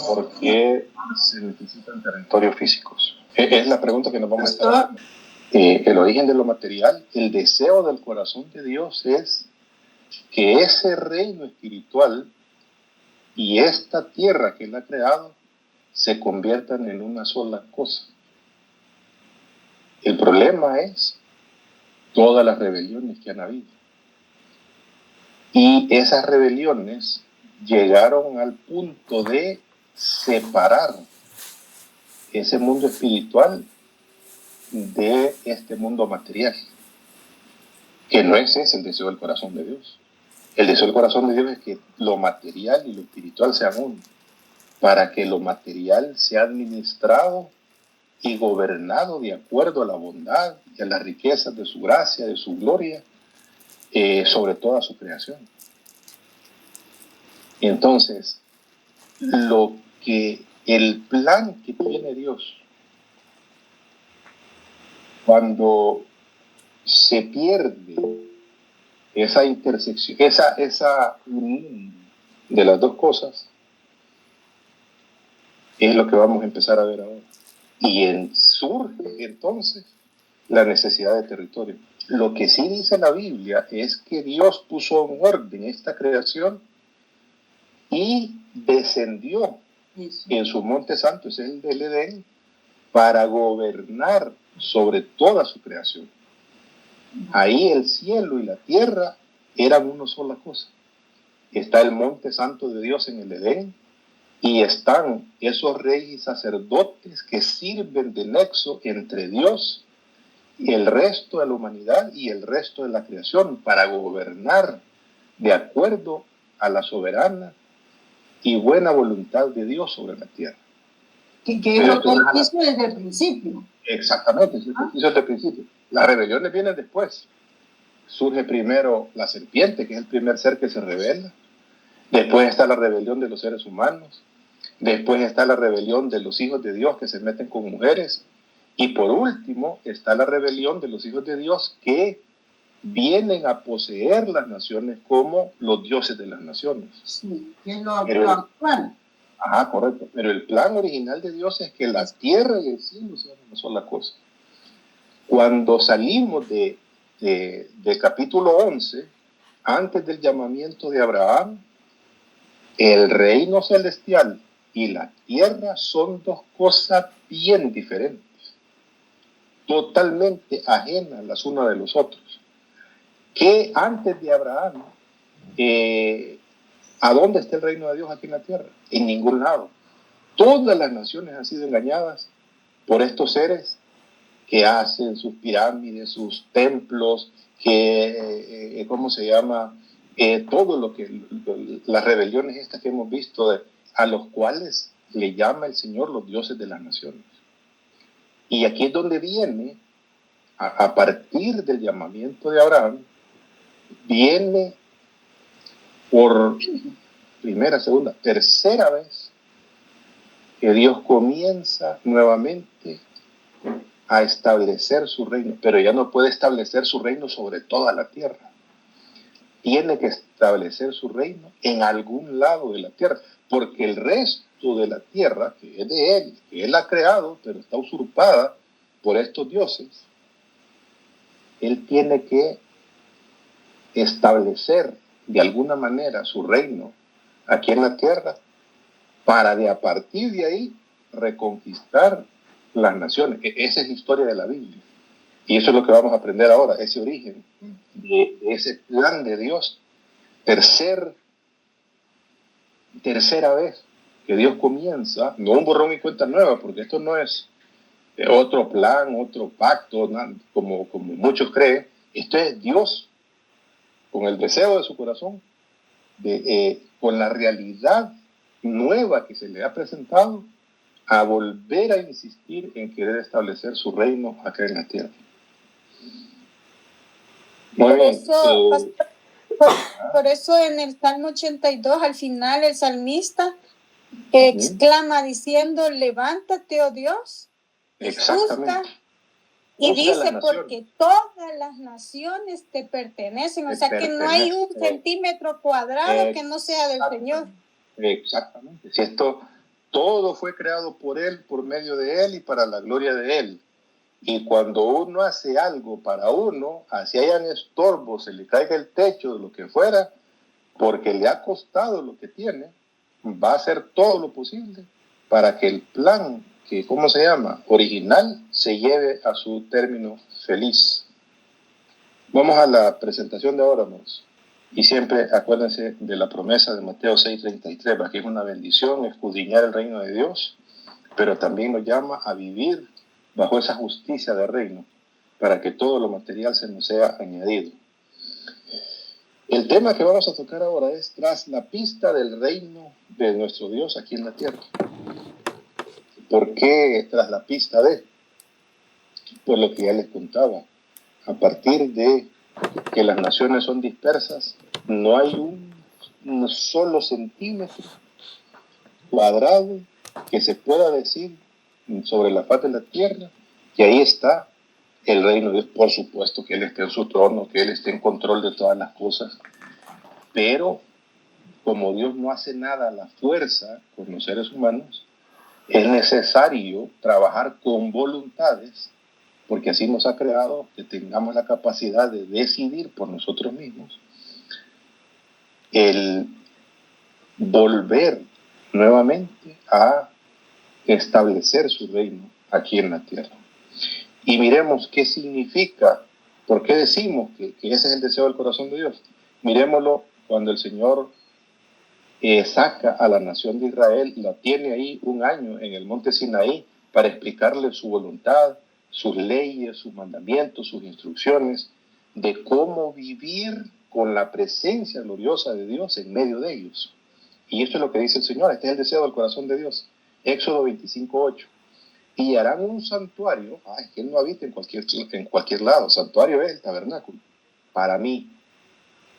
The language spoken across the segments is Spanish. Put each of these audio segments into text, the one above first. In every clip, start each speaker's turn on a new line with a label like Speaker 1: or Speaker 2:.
Speaker 1: ¿por qué se necesitan territorios físicos? Es la pregunta que nos vamos a estar. El origen de lo material, el deseo del corazón de Dios es que ese reino espiritual y esta tierra que Él ha creado se conviertan en una sola cosa. El problema es todas las rebeliones que han habido. Y esas rebeliones llegaron al punto de separar ese mundo espiritual de este mundo material, que no es ese el deseo del corazón de Dios. El deseo del corazón de Dios es que lo material y lo espiritual sean uno, para que lo material sea administrado y gobernado de acuerdo a la bondad y a las riquezas de su gracia, de su gloria, sobre toda su creación. Entonces, el plan que tiene Dios, cuando se pierde esa intersección, esa unión de las dos cosas, es lo que vamos a empezar a ver ahora. Y surge entonces la necesidad de territorio. Lo que sí dice la Biblia es que Dios puso en orden esta creación y descendió en su monte santo, ese es el del Edén, para gobernar sobre toda su creación. Ahí el cielo y la tierra eran una sola cosa. Está el monte santo de Dios en el Edén y están esos reyes y sacerdotes que sirven de nexo entre Dios y el resto de la humanidad y el resto de la creación para gobernar de acuerdo a la soberana y buena voluntad de Dios sobre la tierra.
Speaker 2: Que es lo que él quiso desde el principio.
Speaker 1: Exactamente, es lo que quiso desde el principio. Las rebeliones vienen después. Surge primero la serpiente, que es el primer ser que se rebela. Después está la rebelión de los seres humanos. Después está la rebelión de los hijos de Dios que se meten con mujeres. Y por último está la rebelión de los hijos de Dios que vienen a poseer las naciones como los dioses de las naciones.
Speaker 2: Sí, que es lo actual.
Speaker 1: Ajá, correcto. Pero el plan original de Dios es que la tierra y el cielo sean una sola cosa. Cuando salimos de capítulo 11, antes del llamamiento de Abraham, el reino celestial y la tierra son dos cosas bien diferentes, totalmente ajenas las unas de los otros. Que antes de Abraham, ¿a dónde está el reino de Dios aquí en la tierra? En ningún lado. Todas las naciones han sido engañadas por estos seres que hacen sus pirámides, sus templos, ¿cómo se llama? Todo lo que, las rebeliones estas que hemos visto, a los cuales le llama el Señor los dioses de las naciones. Y aquí es donde viene, a partir del llamamiento de Abraham, viene por primera, segunda, tercera vez que Dios comienza nuevamente a establecer su reino, pero ya no puede establecer su reino sobre toda la tierra. Tiene que establecer su reino en algún lado de la tierra, porque el resto de la tierra, que es de Él, que Él ha creado, pero está usurpada por estos dioses, Él tiene que establecer de alguna manera su reino aquí en la tierra para a partir de ahí reconquistar las naciones. Esa es la historia de la Biblia. Y eso es lo que vamos a aprender ahora, ese origen de ese plan de Dios. Tercera vez que Dios comienza, no un borrón y cuenta nueva, porque esto no es otro plan, otro pacto, como muchos creen. Esto es Dios con el deseo de su corazón, con la realidad nueva que se le ha presentado, a volver a insistir en querer establecer su reino acá en la tierra. Muy bien.
Speaker 3: Por eso en el Salmo 82, al final el salmista exclama diciendo, levántate, oh Dios,
Speaker 1: Exactamente.
Speaker 3: Y dice, porque todas las naciones te pertenecen, o sea que no hay un centímetro cuadrado que no sea del Señor.
Speaker 1: Exactamente. Si esto Todo fue creado por Él, por medio de Él y para la gloria de Él. Y cuando uno hace algo para uno, así hayan estorbos, se le caiga el techo, de lo que fuera, porque le ha costado lo que tiene, va a hacer todo lo posible para que el plan, que ¿cómo se llama?, original, se lleve a su término feliz. Vamos a la presentación de ahora, hermanos. Y siempre acuérdense de la promesa de Mateo 6:33, que es una bendición escudriñar el reino de Dios, pero también nos llama a vivir bajo esa justicia del reino, para que todo lo material se nos sea añadido. El tema que vamos a tocar ahora es tras la pista del reino de nuestro Dios aquí en la tierra. ¿Por qué tras la pista de? Por lo que ya les contaba. A partir de que las naciones son dispersas, no hay un solo centímetro cuadrado que se pueda decir sobre la faz de la tierra que ahí está el reino de Dios. Por supuesto que Él esté en su trono, que Él esté en control de todas las cosas, pero como Dios no hace nada a la fuerza con los seres humanos, es necesario trabajar con voluntades, porque así nos ha creado que tengamos la capacidad de decidir por nosotros mismos el volver nuevamente a establecer su reino aquí en la tierra. Y miremos qué significa, por qué decimos que ese es el deseo del corazón de Dios. Miremoslo cuando el Señor saca a la nación de Israel y la tiene ahí un año en el monte Sinaí para explicarle su voluntad, sus leyes, sus mandamientos, sus instrucciones de cómo vivir con la presencia gloriosa de Dios en medio de ellos. Y esto es lo que dice el Señor, este es el deseo del corazón de Dios. Éxodo 25:8. Y harán un santuario, es que Él no habita en cualquier lado, santuario es el tabernáculo. Para mí,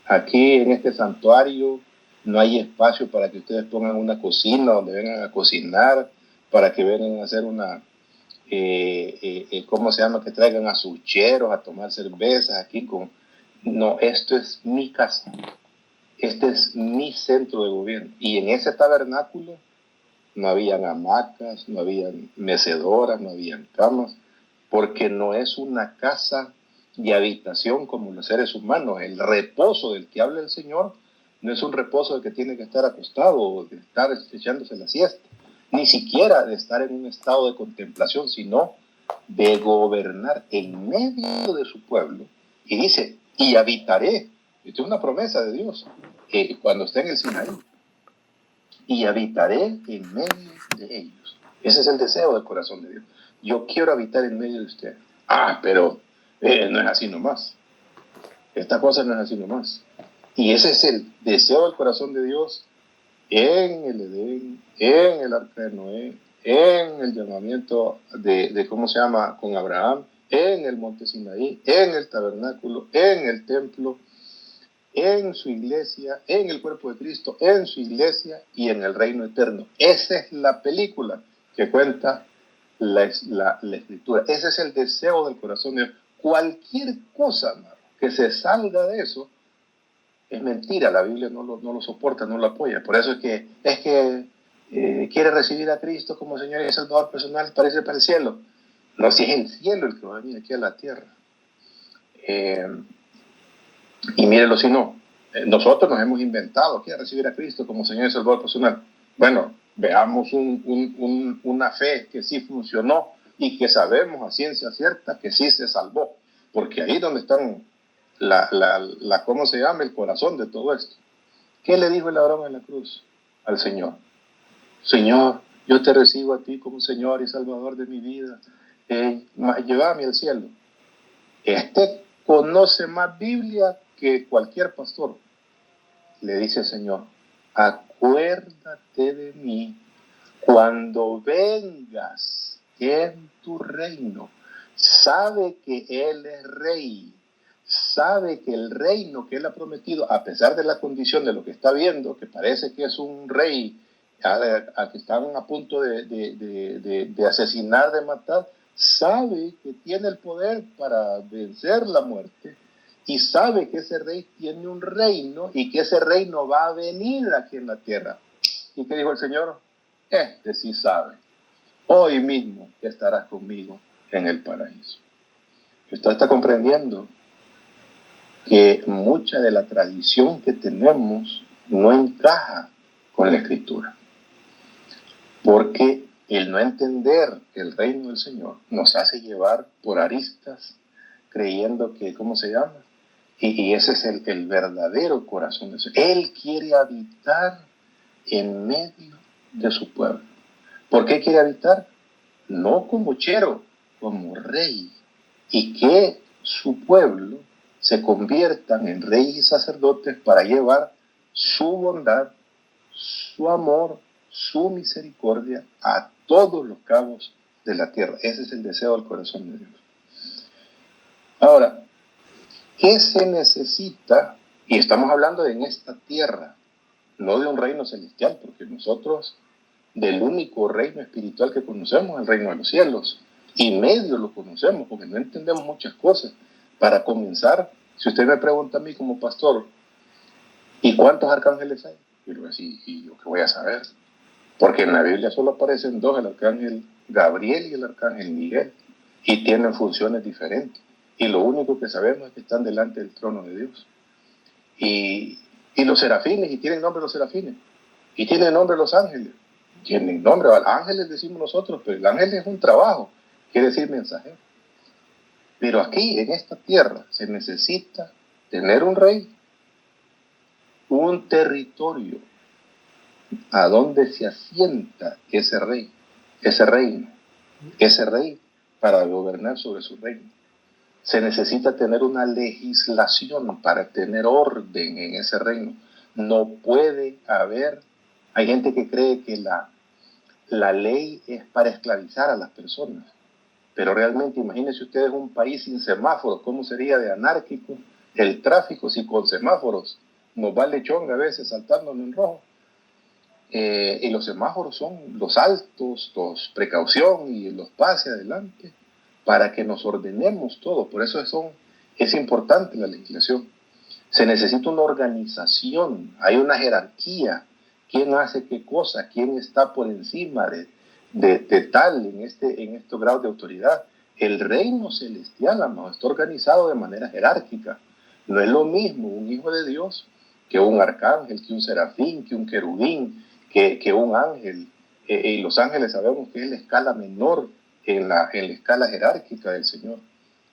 Speaker 1: aquí en este santuario no hay espacio para que ustedes pongan una cocina donde vengan a cocinar, para que vengan a hacer una, ¿cómo se llama?, que traigan azucheros a tomar cervezas aquí con... No, esto es mi casa, este es mi centro de gobierno. Y en ese tabernáculo no habían hamacas, no habían mecedoras, no habían camas, porque no es una casa de habitación como los seres humanos. El reposo del que habla el Señor no es un reposo del que tiene que estar acostado o de estar echándose la siesta, ni siquiera de estar en un estado de contemplación, sino de gobernar en medio de su pueblo. Y dice, y habitaré. Esto es una promesa de Dios, cuando esté en el Sinaí. Y habitaré en medio de ellos. Ese es el deseo del corazón de Dios. Yo quiero habitar en medio de ustedes. Pero no es así nomás. Esta cosa no es así nomás. Y ese es el deseo del corazón de Dios en el Edén, en el arca de Noé, en el llamamiento de ¿cómo se llama?, con Abraham, en el monte Sinaí, en el tabernáculo, en el templo, en su iglesia, en el cuerpo de Cristo, en su iglesia y en el reino eterno. Esa es la película que cuenta la Escritura. Ese es el deseo del corazón de Dios. Cualquier cosa, hermano, que se salga de eso es mentira. La Biblia no lo soporta, no lo apoya. Por eso es que quiere recibir a Cristo como Señor y Salvador personal para irse para el cielo. No, si es el cielo el que va a venir aquí a la tierra. Y mírenlo si no, nosotros nos hemos inventado que recibir a Cristo como Señor y Salvador personal. Bueno, veamos una fe que sí funcionó y que sabemos a ciencia cierta que sí se salvó, porque ahí es donde están ¿cómo se llama?, el corazón de todo esto. ¿Qué le dijo el ladrón en la cruz al Señor? Señor, yo te recibo a ti como Señor y Salvador de mi vida, llévame al cielo. Este conoce más Biblia que cualquier pastor. Le dice el Señor, acuérdate de mí cuando vengas en tu reino. Sabe que Él es rey, sabe que el reino que Él ha prometido, a pesar de la condición de lo que está viendo, que parece que es un rey a que están a punto de asesinar, de matar, sabe que tiene el poder para vencer la muerte y sabe que ese rey tiene un reino y que ese reino va a venir aquí en la tierra. ¿Y qué dijo el Señor? este sí sabe. Hoy mismo estarás conmigo en el paraíso. Usted está comprendiendo que mucha de la tradición que tenemos no encaja con la Escritura. Porque el no entender el reino del Señor nos hace llevar por aristas, creyendo que, ¿cómo se llama? Y ese es el verdadero corazón de Dios. Él quiere habitar en medio de su pueblo. ¿Por qué quiere habitar? No como chero, como rey. Y que su pueblo se conviertan en reyes y sacerdotes para llevar su bondad, su amor, su misericordia a todos los cabos de la tierra. Ese es el deseo del corazón de Dios. Ahora, ¿qué se necesita? Y estamos hablando de en esta tierra, no de un reino celestial, porque nosotros del único reino espiritual que conocemos, el reino de los cielos, y medio lo conocemos, porque no entendemos muchas cosas. Para comenzar, si usted me pregunta a mí como pastor, ¿y cuántos arcángeles hay? Yo le voy a decir, ¿y yo qué voy a saber? Porque en la Biblia solo aparecen dos, el arcángel Gabriel y el arcángel Miguel, y tienen funciones diferentes. Y lo único que sabemos es que están delante del trono de Dios. Y los serafines, y tienen nombre los serafines, y tienen nombre los ángeles, tienen nombre, ángeles decimos nosotros, pero el ángel es un trabajo, quiere decir mensajero. Pero aquí, en esta tierra, se necesita tener un rey, un territorio, a donde se asienta ese rey, ese reino, ese rey para gobernar sobre su reino. Se necesita tener una legislación para tener orden en ese reino. No puede haber, hay gente que cree que la ley es para esclavizar a las personas, pero realmente imagínense ustedes un país sin semáforos, ¿cómo sería de anárquico el tráfico si con semáforos nos va lechón a veces saltándonos en rojo? Y los semáforos son los altos, los precaución y los pase adelante para que nos ordenemos todos. Por eso es importante la legislación. Se necesita una organización, hay una jerarquía. ¿Quién hace qué cosa? ¿Quién está por encima de tal en estos grados de autoridad? El reino celestial, amado, está organizado de manera jerárquica. No es lo mismo un hijo de Dios que un arcángel, que un serafín, que un querubín, que un ángel. Y los ángeles sabemos que es la escala menor en la escala jerárquica del Señor.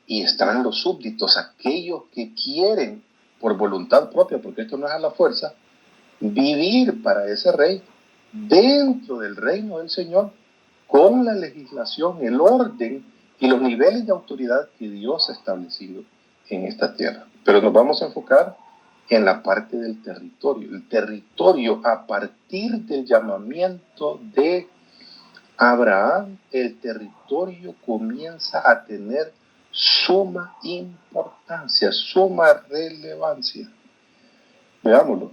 Speaker 1: Y están los súbditos, aquellos que quieren por voluntad propia, porque esto no es a la fuerza, vivir para ese rey dentro del reino del Señor con la legislación, el orden y los niveles de autoridad que Dios ha establecido en esta tierra. Pero nos vamos a enfocar en la parte del territorio. El territorio, a partir del llamamiento de Abraham, el territorio comienza a tener suma importancia, suma relevancia. Veámoslo.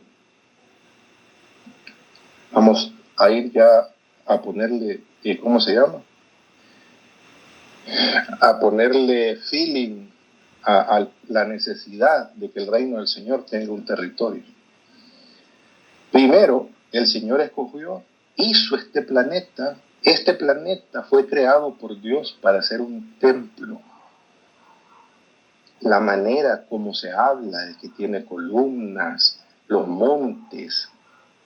Speaker 1: Vamos a ir ya a ponerle, ¿cómo se llama? A ponerle feeling a la necesidad de que el reino del Señor tenga un territorio. Primero, el Señor escogió, hizo este planeta. Este planeta fue creado por Dios para ser un templo. La manera como se habla de que tiene columnas, los montes,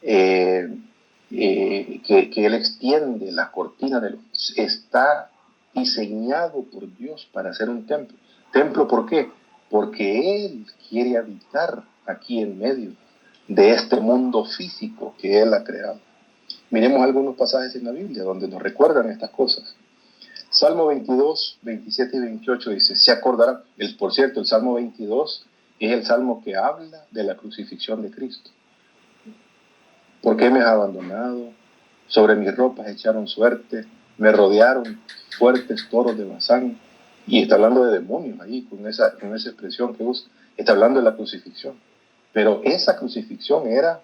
Speaker 1: que Él extiende la cortina de los, está diseñado por Dios para ser un templo. ¿Templo por qué? Porque Él quiere habitar aquí en medio de este mundo físico que Él ha creado. Miremos algunos pasajes en la Biblia donde nos recuerdan estas cosas. Salmo 22, 27 y 28 dice, se acordarán, por cierto, el Salmo 22 es el Salmo que habla de la crucifixión de Cristo. ¿Por qué me has abandonado? Sobre mis ropas echaron suerte, me rodearon fuertes toros de Basán. Y está hablando de demonios ahí, con esa expresión que usa. Está hablando de la crucifixión. Pero esa crucifixión era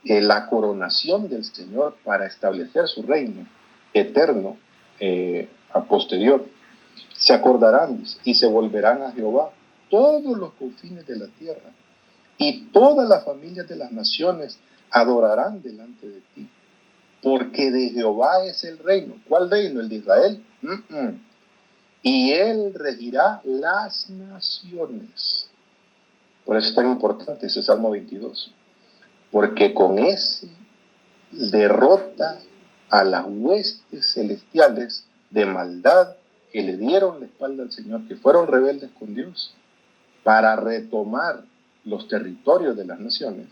Speaker 1: la coronación del Señor para establecer su reino eterno a posterior. Se acordarán y se volverán a Jehová todos los confines de la tierra, y todas las familias de las naciones adorarán delante de ti. porque de Jehová es el reino. ¿Cuál reino? ¿El de Israel? Y él regirá las naciones. Por eso es tan importante ese Salmo 22, porque con ese derrota a las huestes celestiales de maldad que le dieron la espalda al Señor, que fueron rebeldes con Dios, para retomar los territorios de las naciones,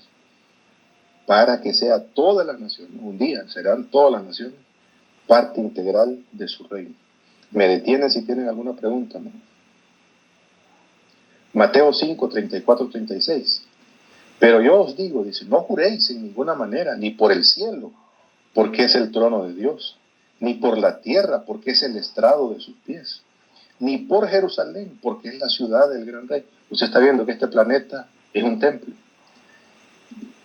Speaker 1: para que sea todas las naciones, un día serán todas las naciones, parte integral de su reino. Me detienen si tienen alguna pregunta, ¿no? Mateo 5, 34, 36. Pero yo os digo, dice, no juréis en ninguna manera, ni por el cielo, porque es el trono de Dios, ni por la tierra, porque es el estrado de sus pies, ni por Jerusalén, porque es la ciudad del gran rey. Usted está viendo que este planeta es un templo.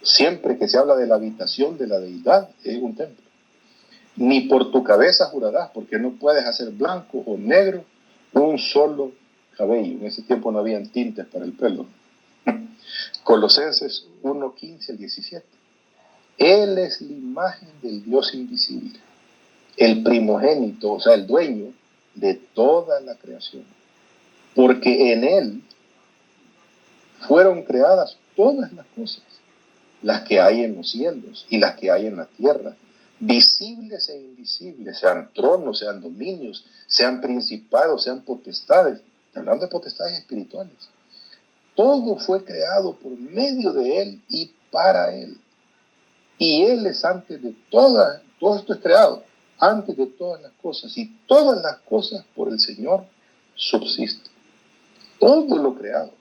Speaker 1: Siempre que se habla de la habitación de la deidad, es un templo. Ni por tu cabeza jurarás, porque no puedes hacer blanco o negro un solo cabello. En ese tiempo no habían tintes para el pelo. Colosenses 1, 15 al 17. Él es la imagen del Dios invisible, el primogénito, o sea, el dueño de toda la creación. Porque en él fueron creadas todas las cosas, las que hay en los cielos y las que hay en la tierra, visibles e invisibles, sean tronos, sean dominios, sean principados, sean potestades. Hablando de potestades espirituales. Todo fue creado por medio de él y para él. Y él es antes de todas, todo esto es creado, antes de todas las cosas. Y todas las cosas por el Señor subsisten. Todo lo creado,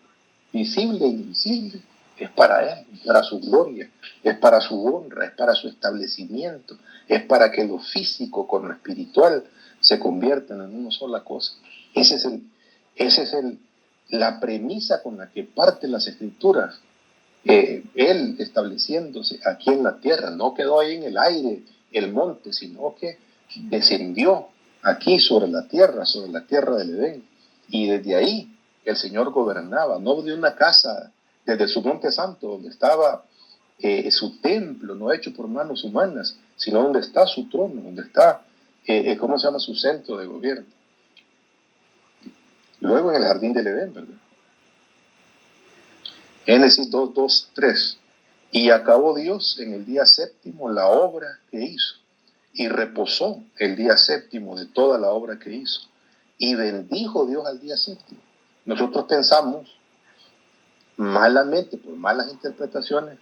Speaker 1: visible e invisible, es para él, es para su gloria, es para su honra, es para su establecimiento, es para que lo físico con lo espiritual se conviertan en una sola cosa. Esa es la premisa con la que parten las Escrituras. Él estableciéndose aquí en la tierra, no quedó ahí en el aire, el monte, sino que descendió aquí sobre la tierra del Edén. Y desde ahí el Señor gobernaba, no de una casa, desde su monte santo, donde estaba su templo, no hecho por manos humanas, sino donde está su trono, donde está, ¿cómo se llama? Su centro de gobierno. Luego en el jardín del Edén, ¿verdad? Génesis 2, 2, 3. Y acabó Dios en el día séptimo la obra que hizo, y reposó el día séptimo de toda la obra que hizo, y bendijo Dios al día séptimo. Nosotros pensamos malamente, por malas interpretaciones,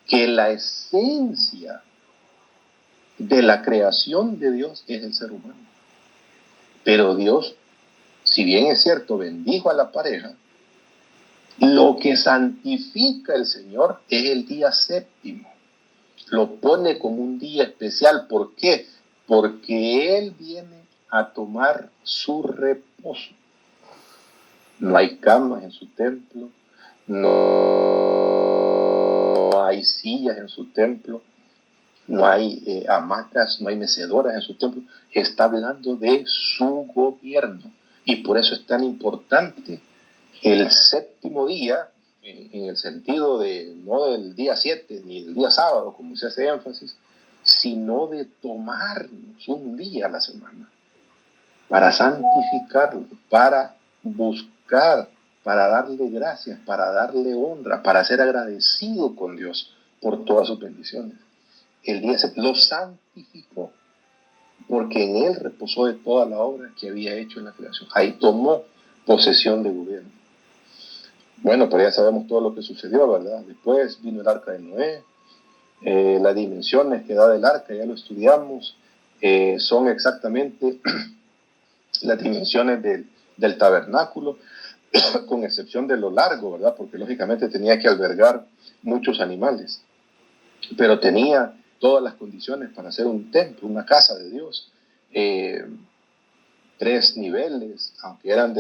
Speaker 1: que la esencia de la creación de Dios es el ser humano. Pero Dios, si bien es cierto, bendijo a la pareja, lo que santifica el Señor es el día séptimo. Lo pone como un día especial. ¿Por qué? Porque Él viene a tomar su reposo. No hay camas en su templo, no hay sillas en su templo, no hay hamacas, no hay mecedoras en su templo. Está hablando de su gobierno. Y por eso es tan importante el séptimo día, en el sentido de no del día 7 ni del día sábado, como se hace énfasis, sino de tomarnos un día a la semana para santificarlo, para buscar, para darle gracias, para darle honra, para ser agradecido con Dios por todas sus bendiciones. El día lo santificó, porque en él reposó de toda la obra que había hecho en la creación. Ahí tomó posesión de gobierno. Bueno, pero ya sabemos todo lo que sucedió, ¿verdad? Después vino el arca de Noé, las dimensiones que da del arca, ya lo estudiamos, son exactamente las dimensiones del tabernáculo, con excepción de lo largo, ¿verdad? Porque lógicamente tenía que albergar muchos animales, pero tenía todas las condiciones para hacer un templo, una casa de Dios. 3 niveles, aunque eran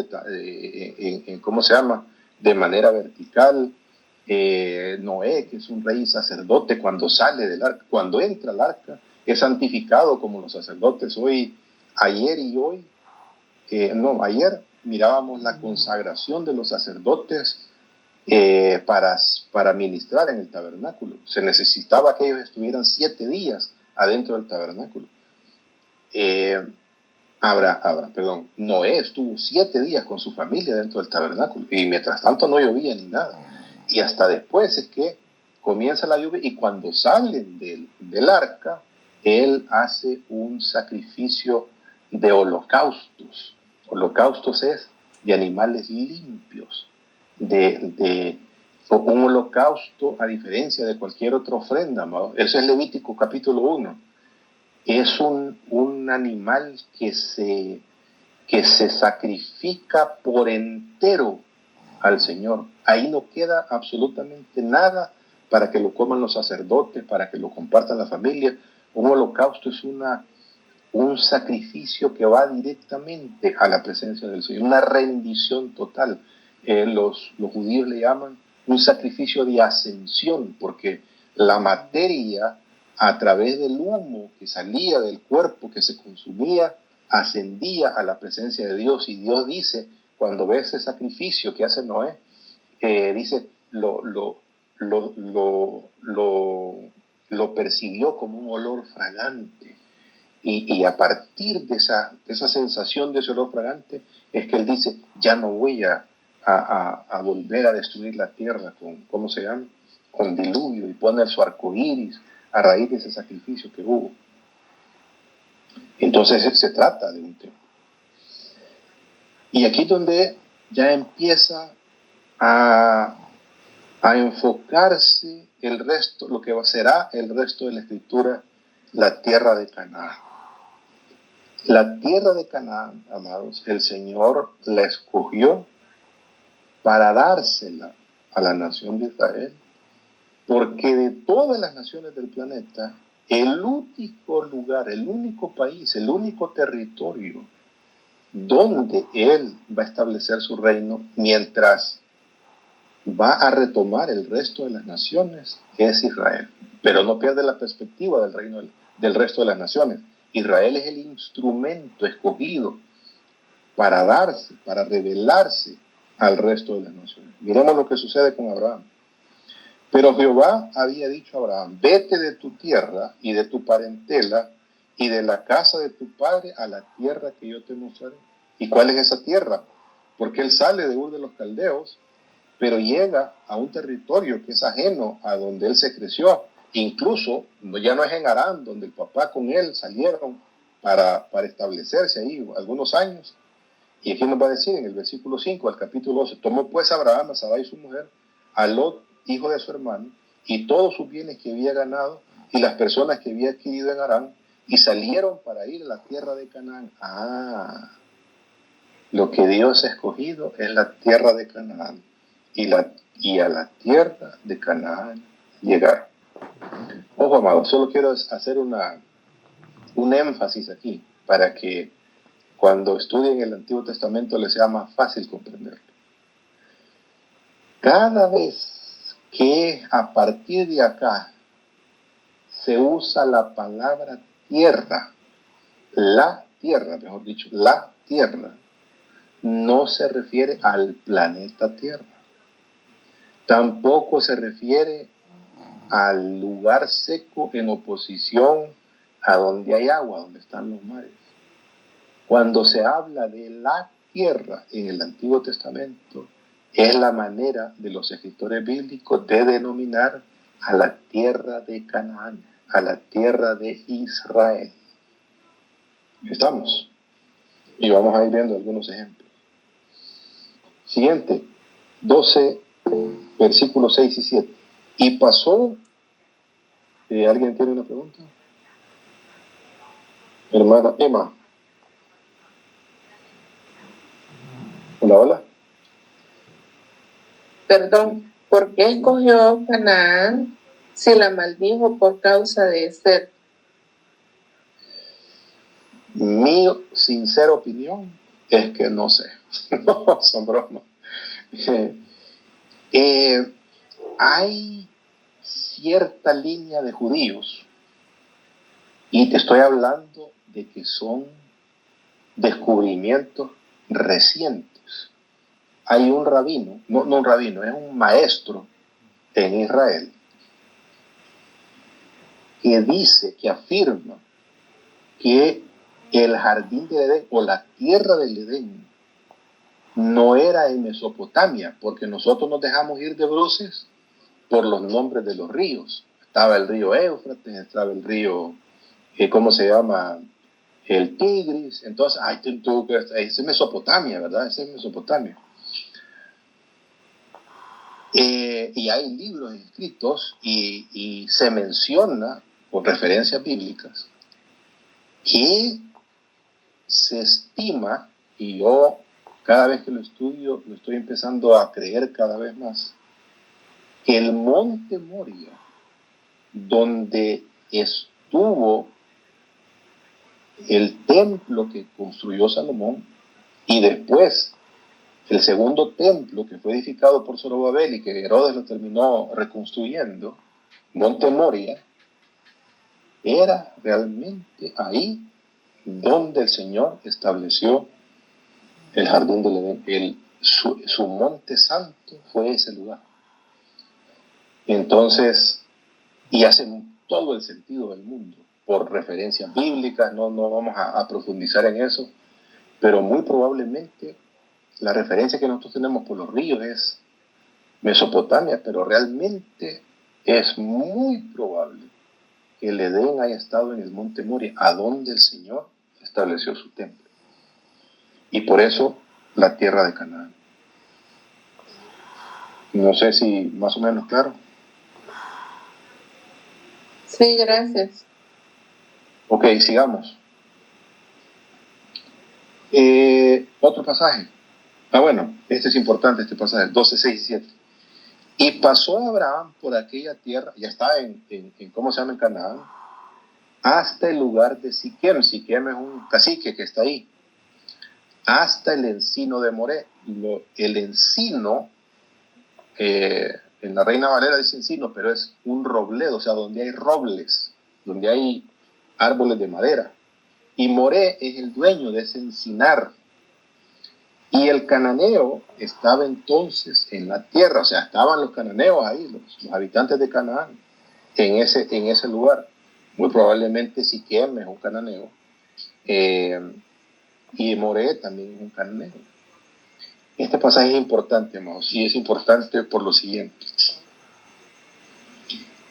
Speaker 1: ¿cómo se llama? De manera vertical. Noé, que es un rey sacerdote, cuando sale del arca, cuando entra al arca, es santificado como los sacerdotes hoy, ayer y hoy. Ayer mirábamos la consagración de los sacerdotes para ministrar en el tabernáculo. Se necesitaba que ellos estuvieran 7 días adentro del tabernáculo. Noé estuvo 7 días con su familia dentro del tabernáculo y mientras tanto no llovía ni nada. Y hasta después es que comienza la lluvia y cuando salen del arca, él hace un sacrificio de holocaustos. Holocaustos es de animales limpios, un holocausto a diferencia de cualquier otra ofrenda, amado. Eso es Levítico capítulo 1. Es un animal que se sacrifica por entero al Señor. Ahí no queda absolutamente nada para que lo coman los sacerdotes, para que lo compartan la familia. Un holocausto es un sacrificio que va directamente a la presencia del Señor, una rendición total. Los judíos le llaman un sacrificio de ascensión, porque la materia, a través del humo que salía del cuerpo, que se consumía, ascendía a la presencia de Dios. Y Dios dice, cuando ve ese sacrificio que hace Noé, dice, lo percibió como un olor fragante. Y a partir de esa sensación de ese olor fragante, es que él dice, ya no voy a volver a destruir la tierra ¿cómo se llama? Con diluvio, y pone su arco iris a raíz de ese sacrificio que hubo. Entonces se trata de un tema. Y aquí donde ya empieza a enfocarse el resto, lo que será el resto de la escritura, la tierra de Canaán. La tierra de Canaán, amados, el Señor la escogió para dársela a la nación de Israel, porque de todas las naciones del planeta, el único lugar, el único país, el único territorio donde Él va a establecer su reino mientras va a retomar el resto de las naciones es Israel. Pero no pierde la perspectiva del reino del resto de las naciones. Israel es el instrumento escogido para darse, para revelarse al resto de las naciones. Miremos lo que sucede con Abraham. Pero Jehová había dicho a Abraham, vete de tu tierra y de tu parentela y de la casa de tu padre a la tierra que yo te mostraré. ¿Y cuál es esa tierra? Porque él sale de Ur de los Caldeos, pero llega a un territorio que es ajeno a donde él se creció. Incluso ya no es en Harán, donde el papá con él salieron para establecerse ahí algunos años. Y aquí nos va a decir en el versículo 5 al capítulo 12, tomó pues Abraham a Sarai su mujer, a Lot, hijo de su hermano, y todos sus bienes que había ganado, y las personas que había adquirido en Harán, y salieron para ir a la tierra de Canaán. Lo que Dios ha escogido es la tierra de Canaán, y a la tierra de Canaán llegaron. Ojo, amado, solo quiero hacer un énfasis aquí, para que cuando estudien el Antiguo Testamento les sea más fácil comprenderlo. Cada vez que a partir de acá se usa la palabra tierra, la tierra, no se refiere al planeta Tierra. Tampoco se refiere al lugar seco en oposición a donde hay agua, donde están los mares. Cuando se habla de la tierra en el Antiguo Testamento, es la manera de los escritores bíblicos de denominar a la tierra de Canaán, a la tierra de Israel. ¿Estamos? Y vamos a ir viendo algunos ejemplos. Siguiente, 12, versículos 6 y 7. Y pasó, ¿alguien tiene una pregunta? Hermana Emma. Hola, hola.
Speaker 4: Perdón, ¿por qué escogió Canaán si la maldijo por causa de Seth?
Speaker 1: Mi sincera opinión es que no sé. No, son bromas. Hay cierta línea de judíos, y te estoy hablando de que son descubrimientos recientes. Hay un rabino, no un rabino, es un maestro en Israel, que dice, que afirma que el jardín del Edén o la tierra del Edén no era en Mesopotamia, porque nosotros nos dejamos ir de bruces por los nombres de los ríos. Estaba el río Éufrates, estaba el río, ¿cómo se llama? El Tigris. Entonces, ese es Mesopotamia, ¿verdad? Ese es Mesopotamia. Y hay libros escritos y se menciona, con referencias bíblicas, que se estima, y yo cada vez que lo estudio lo estoy empezando a creer cada vez más, que el monte Moria, donde estuvo el templo que construyó Salomón, y después el segundo templo que fue edificado por Zorobabel y que Herodes lo terminó reconstruyendo, Monte Moria, era realmente ahí donde el Señor estableció el jardín del Edén. Su monte santo fue ese lugar. Entonces, y hace todo el sentido del mundo, por referencias bíblicas, no vamos a profundizar en eso, pero muy probablemente la referencia que nosotros tenemos por los ríos es Mesopotamia, pero realmente es muy probable que el Edén haya estado en el monte Moria, a donde el Señor estableció su templo. Y por eso la tierra de Canaán. No sé si más o menos claro.
Speaker 4: Sí, gracias.
Speaker 1: Ok, sigamos. Otro pasaje. Bueno, este es importante, este pasaje, 12, 6 y 7. Y pasó Abraham por aquella tierra, ya está en ¿cómo se llama? En Canaán, hasta el lugar de Siquem. Siquem es un cacique que está ahí. Hasta el encino de Moré. El encino, en la Reina Valera dice encino, pero es un robledo, o sea, donde hay robles, donde hay árboles de madera. Y Moré es el dueño de ese encinar. Y el cananeo estaba entonces en la tierra, o sea, estaban los cananeos ahí, los habitantes de Canaán, en ese lugar. Muy probablemente Siquem es un cananeo, y Moré también es un cananeo. Este pasaje es importante, hermanos, y es importante por lo siguiente.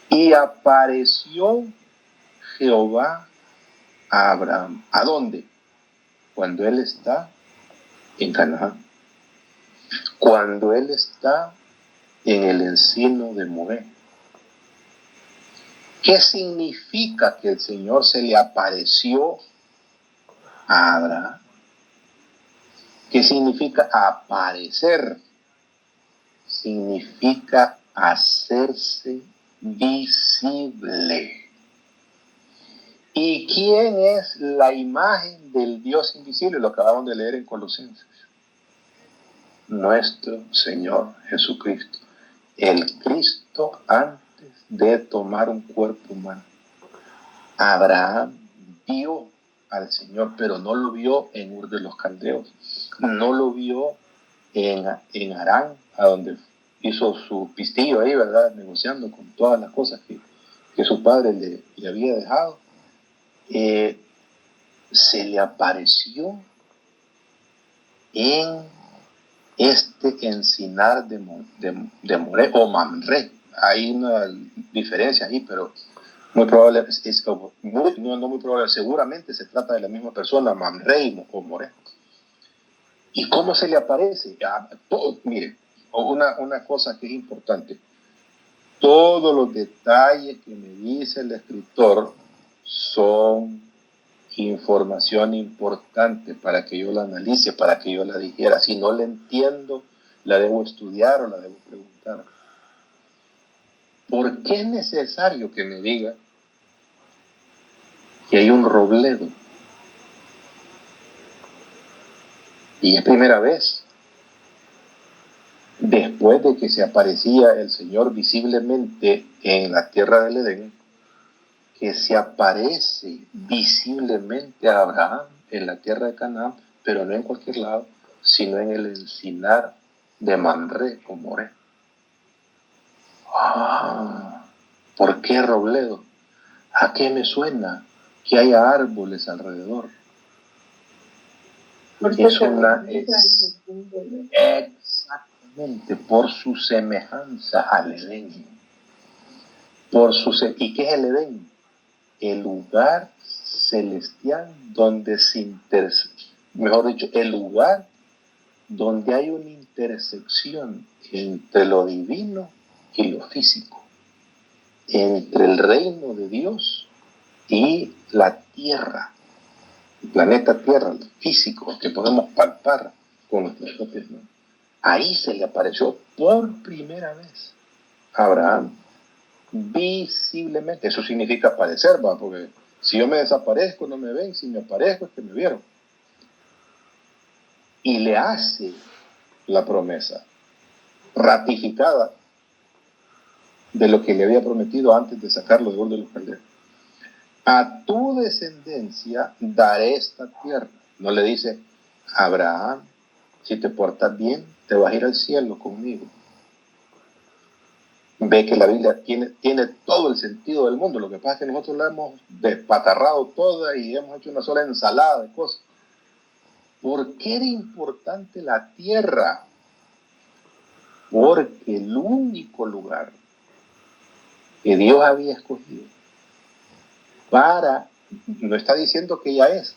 Speaker 1: Y apareció Jehová a Abraham. ¿A dónde? Cuando él está en Canaán. Cuando él está en el encino de Moré. ¿Qué significa que el Señor se le apareció a Abraham? ¿Qué significa aparecer? Significa hacerse visible. ¿Y quién es la imagen del Dios invisible? Lo acabamos de leer en Colosenses. Nuestro Señor Jesucristo. El Cristo antes de tomar un cuerpo humano. Abraham vio al Señor, pero no lo vio en Ur de los Caldeos. No lo vio en Harán, a donde hizo su pistillo ahí, ¿verdad? Negociando con todas las cosas que su padre le había dejado. Se le apareció en este encinar de Moré o Mamre. Hay una diferencia ahí, pero muy probable, no muy probable, seguramente se trata de la misma persona, Mamre o Moré. ¿Y cómo se le aparece? Mire, una cosa que es importante. Todos los detalles que me dice el escritor son información importante para que yo la analice, para que yo la dijera. Si no la entiendo, la debo estudiar o la debo preguntar. ¿Por qué es necesario que me diga que hay un robledo? Y es primera vez, después de que se aparecía el Señor visiblemente en la tierra del Edén, que se aparece visiblemente a Abraham en la tierra de Canaán, pero no en cualquier lado, sino en el encinar de Mamre o Moré. ¿Por qué robledo? ¿A qué me suena que haya árboles alrededor? Exactamente, por su semejanza al Edén. ¿Y qué es el Edén? El lugar celestial donde mejor dicho, el lugar donde hay una intersección entre lo divino y lo físico, entre el reino de Dios y la tierra, el planeta Tierra, el físico que podemos palpar con nuestras propias manos. Ahí se le apareció por primera vez a Abraham, visiblemente. Eso significa aparecer, ¿va? Porque si yo me desaparezco no me ven, si me aparezco es que me vieron. Y le hace la promesa ratificada de lo que le había prometido antes de sacarlo de Ur de los Caldeos. A tu descendencia daré esta tierra. No le dice, Abraham, si te portas bien, te vas a ir al cielo conmigo. Ve que la Biblia tiene todo el sentido del mundo. Lo que pasa es que nosotros la hemos despatarrado toda y hemos hecho una sola ensalada de cosas. ¿Por qué era importante la tierra? Porque el único lugar que Dios había escogido no está diciendo que ya es,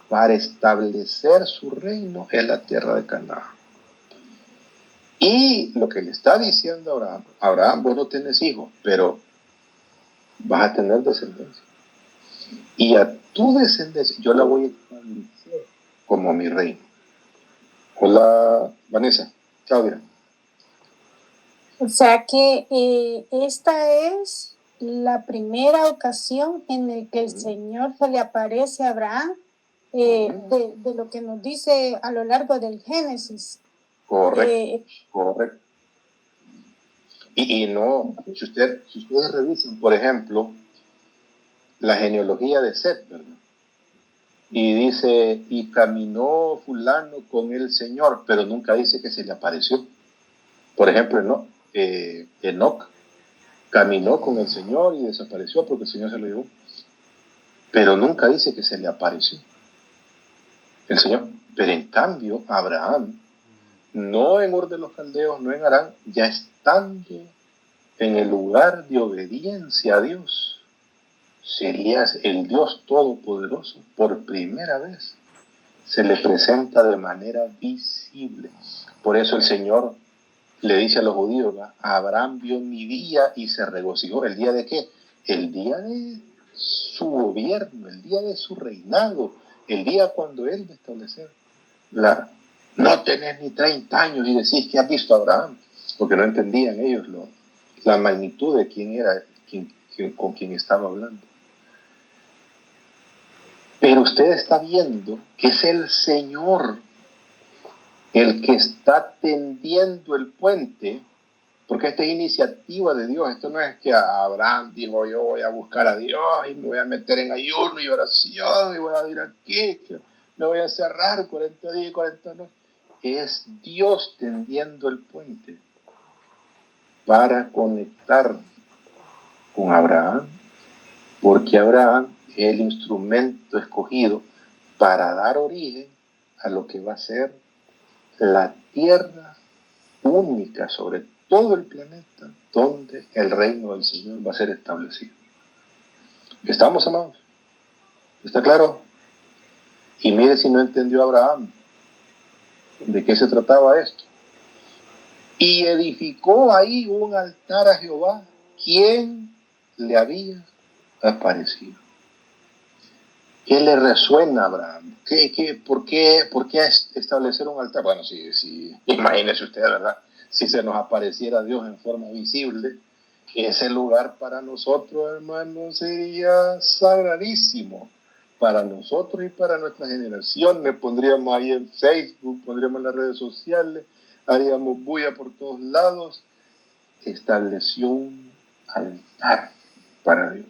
Speaker 1: para establecer su reino en la tierra de Canaán. Y lo que le está diciendo Abraham, vos no tenés hijos, pero vas a tener descendencia. Y a tu descendencia yo la voy a establecer como mi reino. Hola, Vanessa, Claudia.
Speaker 3: O sea que esta es la primera ocasión en la que el Señor se le aparece a Abraham, de lo que nos dice a lo largo del Génesis.
Speaker 1: Correcto, correcto. Y no, si ustedes revisan, por ejemplo, la genealogía de Set, ¿verdad? Y dice, y caminó fulano con el Señor, pero nunca dice que se le apareció. Por ejemplo, Enoc caminó con el Señor y desapareció porque el Señor se lo llevó. Pero nunca dice que se le apareció el Señor. Pero en cambio, Abraham, no en Ur de los Caldeos, no en Harán, ya estando en el lugar de obediencia a Dios, sería el Dios Todopoderoso, por primera vez se le presenta de manera visible. Por eso el Señor le dice a los judíos, Abraham vio mi día y se regocijó. ¿El día de qué? El día de su gobierno, el día de su reinado, el día cuando él va a establecer no tenés ni 30 años y decís que has visto a Abraham, porque no entendían ellos la magnitud de quién era, con quien estaba hablando. Pero usted está viendo que es el Señor el que está tendiendo el puente, porque esta es iniciativa de Dios. Esto no es que Abraham dijo, yo voy a buscar a Dios y me voy a meter en ayuno y oración y voy a ir aquí, que me voy a encerrar 40 días y 40 noches. Es Dios tendiendo el puente para conectar con Abraham, porque Abraham es el instrumento escogido para dar origen a lo que va a ser la tierra única sobre todo el planeta donde el reino del Señor va a ser establecido. ¿Estamos, amados? ¿Está claro? Y mire si no entendió Abraham de qué se trataba esto. Y edificó ahí un altar a Jehová, quien le había aparecido. ¿Qué le resuena a Abraham? ¿Por qué establecer un altar? Bueno, si imagínese usted, ¿verdad? Si se nos apareciera Dios en forma visible, ese lugar para nosotros, hermanos, sería sagradísimo. Para nosotros y para nuestra generación. Le pondríamos ahí en Facebook, pondríamos en las redes sociales, haríamos bulla por todos lados. Estableció un altar para Dios.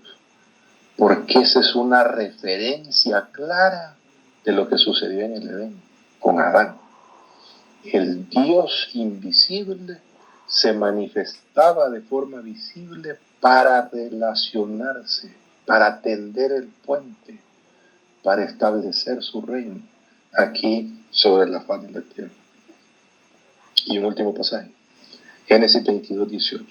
Speaker 1: Porque esa es una referencia clara de lo que sucedió en el Edén con Adán. El Dios invisible se manifestaba de forma visible para relacionarse para tender el puente, para establecer su reino aquí sobre la faz de la tierra. Y un último pasaje, Génesis 22, 18.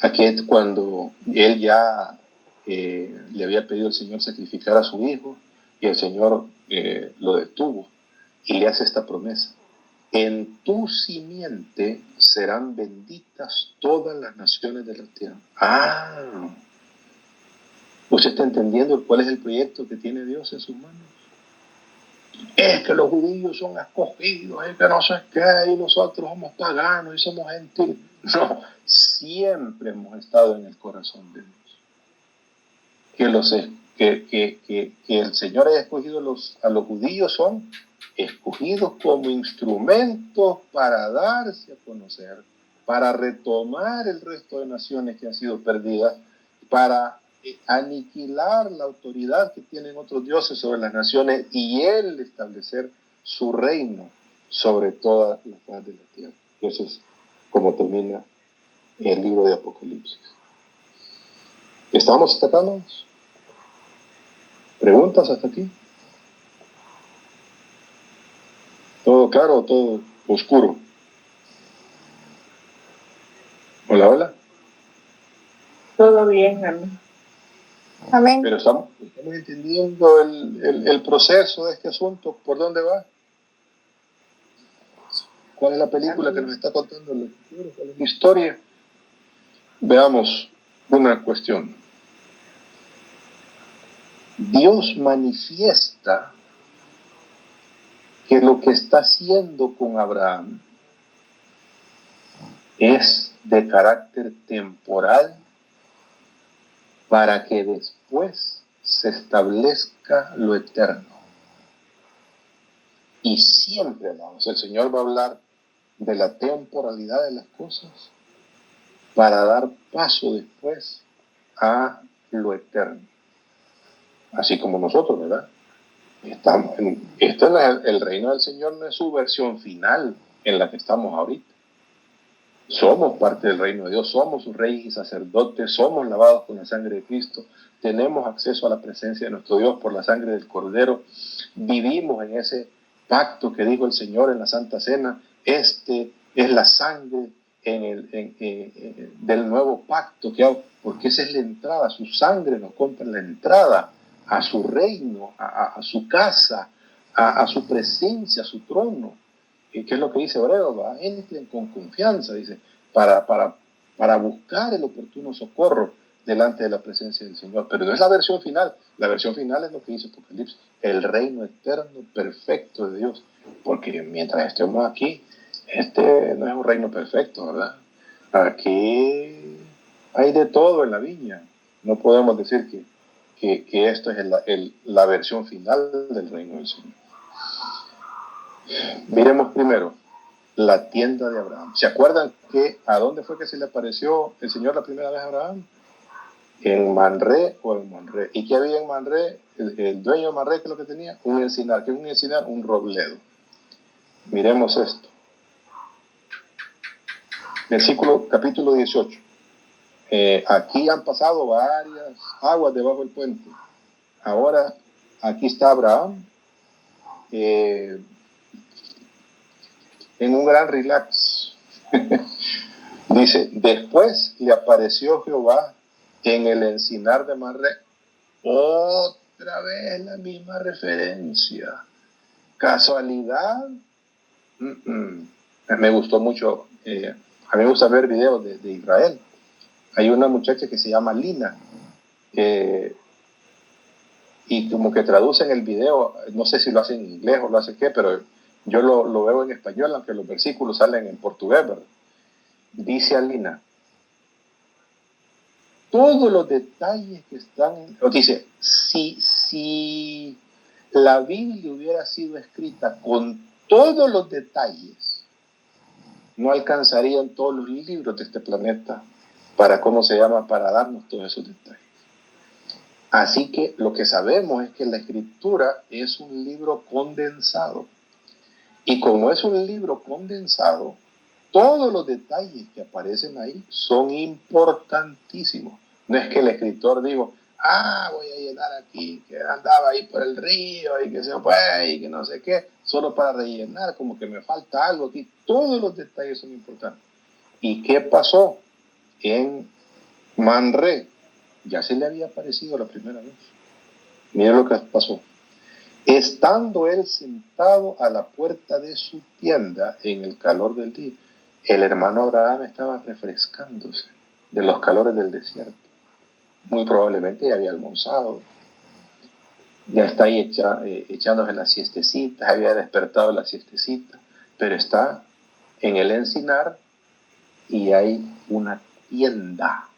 Speaker 1: Aquí es cuando él ya le había pedido al Señor sacrificar a su hijo, y el Señor lo detuvo y le hace esta promesa: en tu simiente serán benditas todas las naciones de la tierra. ¿Usted está entendiendo cuál es el proyecto que tiene Dios en sus manos? Es que los judíos son escogidos, es que no sé qué, y nosotros somos paganos y somos gentiles. No, siempre hemos estado en el corazón de Dios. Que el Señor haya escogido a los judíos, son escogidos como instrumentos para darse a conocer, para retomar el resto de naciones que han sido perdidas, para aniquilar la autoridad que tienen otros dioses sobre las naciones y Él establecer su reino sobre toda la faz de la tierra. Eso es como termina el libro de Apocalipsis. ¿Estamos hasta acá, no? ¿Preguntas hasta aquí? ¿Todo claro o todo oscuro? Hola, hola.
Speaker 4: Todo bien, amén.
Speaker 3: Amén.
Speaker 1: Pero estamos entendiendo el proceso de este asunto. ¿Por dónde va? ¿Cuál es la película que nos está contando el futuro? ¿Cuál es la historia? Veamos una cuestión. Dios manifiesta que lo que está haciendo con Abraham es de carácter temporal para que después se establezca lo eterno. Y siempre, hermanos, el Señor va a hablar de la temporalidad de las cosas para dar paso después a lo eterno. Así como nosotros, ¿verdad? El reino del Señor no es su versión final en la que estamos ahorita. Somos parte del reino de Dios, somos sus reyes y sacerdotes, somos lavados con la sangre de Cristo, tenemos acceso a la presencia de nuestro Dios por la sangre del Cordero, vivimos en ese pacto que dijo el Señor en la Santa Cena. Este es la sangre del nuevo pacto, porque esa es la entrada, su sangre nos compra la entrada a su reino, a su casa, a su presencia, a su trono. ¿Qué es lo que dice Hebreo? Entren con confianza, dice, para buscar el oportuno socorro delante de la presencia del Señor. Pero no es la versión final. La versión final es lo que dice Apocalipsis, el reino eterno, perfecto de Dios. Porque mientras estemos aquí, este no es un reino perfecto, ¿verdad? Aquí hay de todo en la viña. No podemos decir que esto es la versión final del reino del Señor. Miremos primero la tienda de Abraham. ¿Se acuerdan a dónde fue que se le apareció el Señor la primera vez a Abraham? ¿En Manré o en Monré? ¿Y qué había en Manré? El dueño de Manré, ¿qué es lo que tenía? Un encinar. ¿Qué es un encinar? Un robledo. Miremos esto. Capítulo 18. Aquí han pasado varias aguas debajo del puente. Ahora, aquí está Abraham en un gran relax. Dice, después le apareció Jehová en el encinar de Manré. Otra vez la misma referencia. ¿Casualidad? Me gustó mucho. A mí me gusta ver videos de Israel. Hay una muchacha que se llama Lina. Y como que traducen el video, no sé si lo hacen en inglés o lo hacen qué, pero yo lo veo en español, aunque los versículos salen en portugués, ¿verdad? Dice Alina, todos los detalles que están, dice, si la Biblia hubiera sido escrita con todos los detalles, no alcanzarían todos los libros de este planeta para darnos todos esos detalles. Así que lo que sabemos es que la Escritura es un libro condensado. Y como es un libro condensado, todos los detalles que aparecen ahí son importantísimos. No es que el escritor dijo, voy a llenar aquí, que andaba ahí por el río y que se fue y que no sé qué, solo para rellenar, como que me falta algo aquí. Todos los detalles son importantes. ¿Y qué pasó? En Manré, ya se le había aparecido la primera vez. Mira lo que pasó. Estando él sentado a la puerta de su tienda en el calor del día, el hermano Abraham estaba refrescándose de los calores del desierto. Muy probablemente ya había almorzado, ya está ahí echándose la siestecita, había despertado la siestecita, pero está en el encinar y hay una tienda.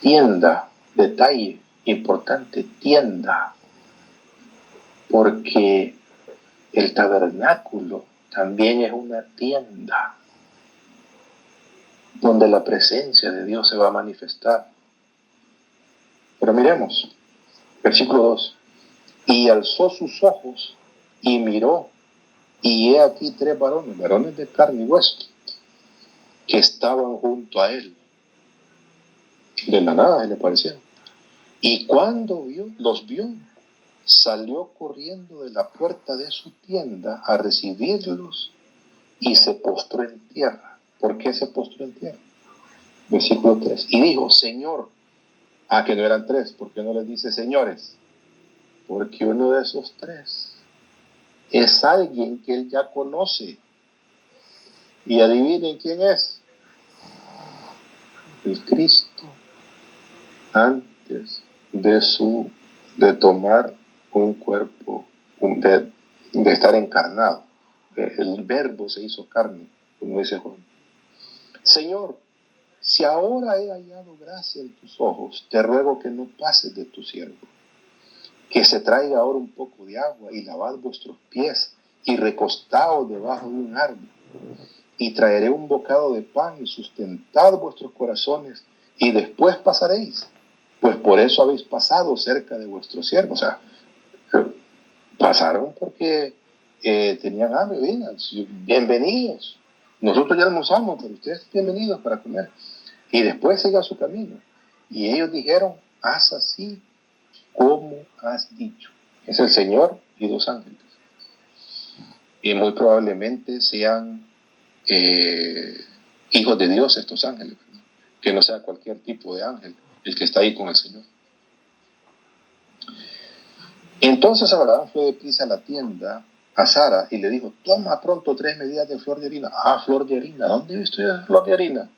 Speaker 1: Tienda, detalle importante, tienda, porque el tabernáculo también es una tienda donde la presencia de Dios se va a manifestar. Pero miremos, versículo 2. Y alzó sus ojos y miró, y he aquí 3 varones de carne y hueso, que estaban junto a él. De la nada se le parecieron. Y cuando los vio, salió corriendo de la puerta de su tienda a recibirlos y se postró en tierra. ¿Por qué se postró en tierra? Versículo 3. Y dijo, Señor, que no eran 3, ¿por qué no les dice señores? Porque uno de esos 3 es alguien que él ya conoce. Y adivinen quién es. El Cristo. Antes de tomar un cuerpo, de estar encarnado. El verbo se hizo carne, como dice Juan. Señor, si ahora he hallado gracia en tus ojos, te ruego que no pases de tu siervo. Que se traiga ahora un poco de agua y lavad vuestros pies y recostaos debajo de un árbol. Y traeré un bocado de pan y sustentad vuestros corazones y después pasaréis. Pues por eso habéis pasado cerca de vuestro siervo. O sea, pasaron porque tenían hambre. Bienvenidos. Nosotros ya almorzamos, pero ustedes bienvenidos para comer. Y después siga su camino. Y ellos dijeron, haz así como has dicho. Es el Señor y 2 ángeles. Y muy probablemente sean hijos de Dios estos ángeles, ¿no? Que no sea cualquier tipo de ángel el que está ahí con el Señor. Entonces Abraham fue deprisa a la tienda a Sara y le dijo, toma pronto 3 medidas de flor de harina. Flor de harina, ¿dónde he visto yo flor de harina?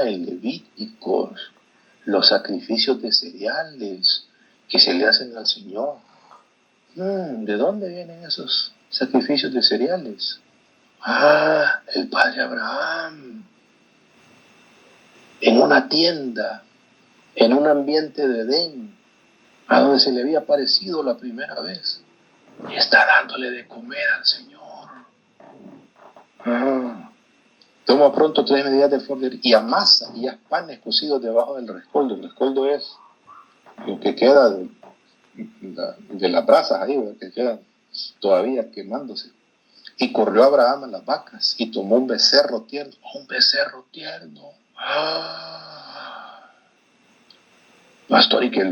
Speaker 1: En Levíticos, los sacrificios de cereales que se le hacen al Señor. ¿De dónde vienen esos sacrificios de cereales? El padre Abraham, en una tienda, en un ambiente de Edén, a donde se le había aparecido la primera vez, y está dándole de comer al Señor. Toma pronto 3 medidas de flor de harina y amasa y haz panes cocidos debajo del rescoldo. El rescoldo es lo que queda de las brasas ahí, ¿verdad? Que quedan todavía quemándose. Y corrió Abraham a las vacas y tomó un becerro tierno. Un becerro tierno. Pastor, y que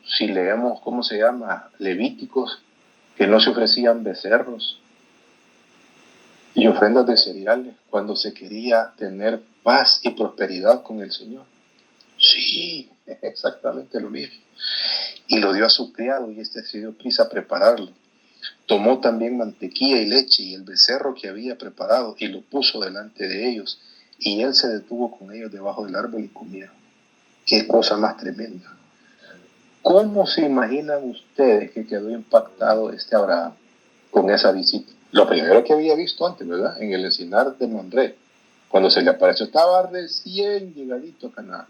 Speaker 1: si leemos, ¿cómo se llama? Levíticos, que no se ofrecían becerros y ofrendas de cereales cuando se quería tener paz y prosperidad con el Señor. Sí, exactamente lo mismo. Y lo dio a su criado y se dio prisa a prepararlo. Tomó también mantequilla y leche y el becerro que había preparado y lo puso delante de ellos. Y él se detuvo con ellos debajo del árbol y comieron. Qué cosa más tremenda. ¿Cómo se imaginan ustedes que quedó impactado Abraham con esa visita? Lo primero que había visto antes, ¿verdad? En el encinar de Manré. Cuando se le apareció, estaba recién llegadito a Canaán.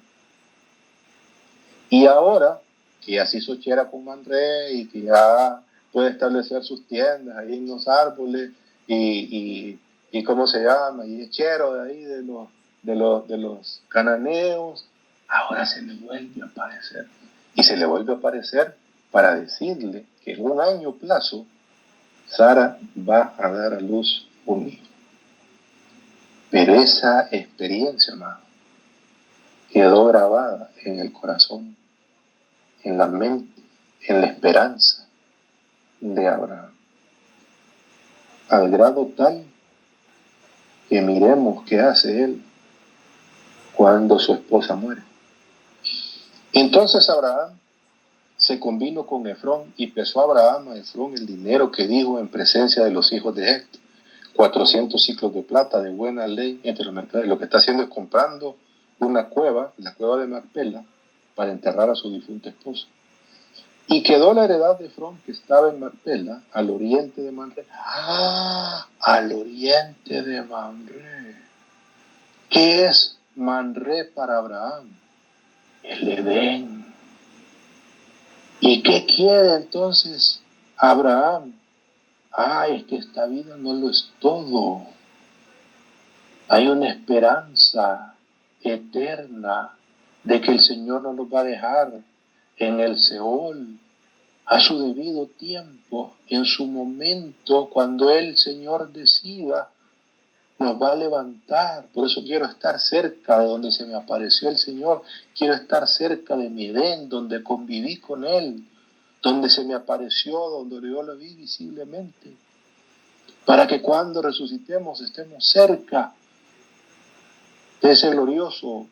Speaker 1: Y ahora, que ya se hizo chera con Manré y que ya puede establecer sus tiendas ahí en los árboles y ¿cómo se llama? Y es chero de ahí de los cananeos. Ahora se le vuelve a aparecer. Y se le vuelve a aparecer para decirle que en un año plazo Sara va a dar a luz un hijo. Pero esa experiencia, hermano, quedó grabada en el corazón, en la mente, en la esperanza de Abraham, al grado tal que miremos qué hace él cuando su esposa muere. Entonces Abraham se convino con Efrón y pesó Abraham a Efrón el dinero que dijo en presencia de los hijos de Het, 400 ciclos de plata de buena ley entre los mercaderes. Lo que está haciendo es comprando una cueva, la cueva de Macpela, para enterrar a su difunta esposa. Y quedó la heredad de Efrón, que estaba en Macpela, al oriente de Mamre. ¡Ah! Al oriente de Mamre. ¿Qué es Mamre para Abraham? El Edén. ¿Y qué quiere entonces Abraham? Es que esta vida no lo es todo. Hay una esperanza eterna de que el Señor no nos va a dejar en el Seol a su debido tiempo, en su momento, cuando el Señor decida, nos va a levantar. Por eso quiero estar cerca de donde se me apareció el Señor. Quiero estar cerca de mi Edén, donde conviví con Él, donde se me apareció, donde yo lo vi visiblemente, para que cuando resucitemos estemos cerca de ese glorioso,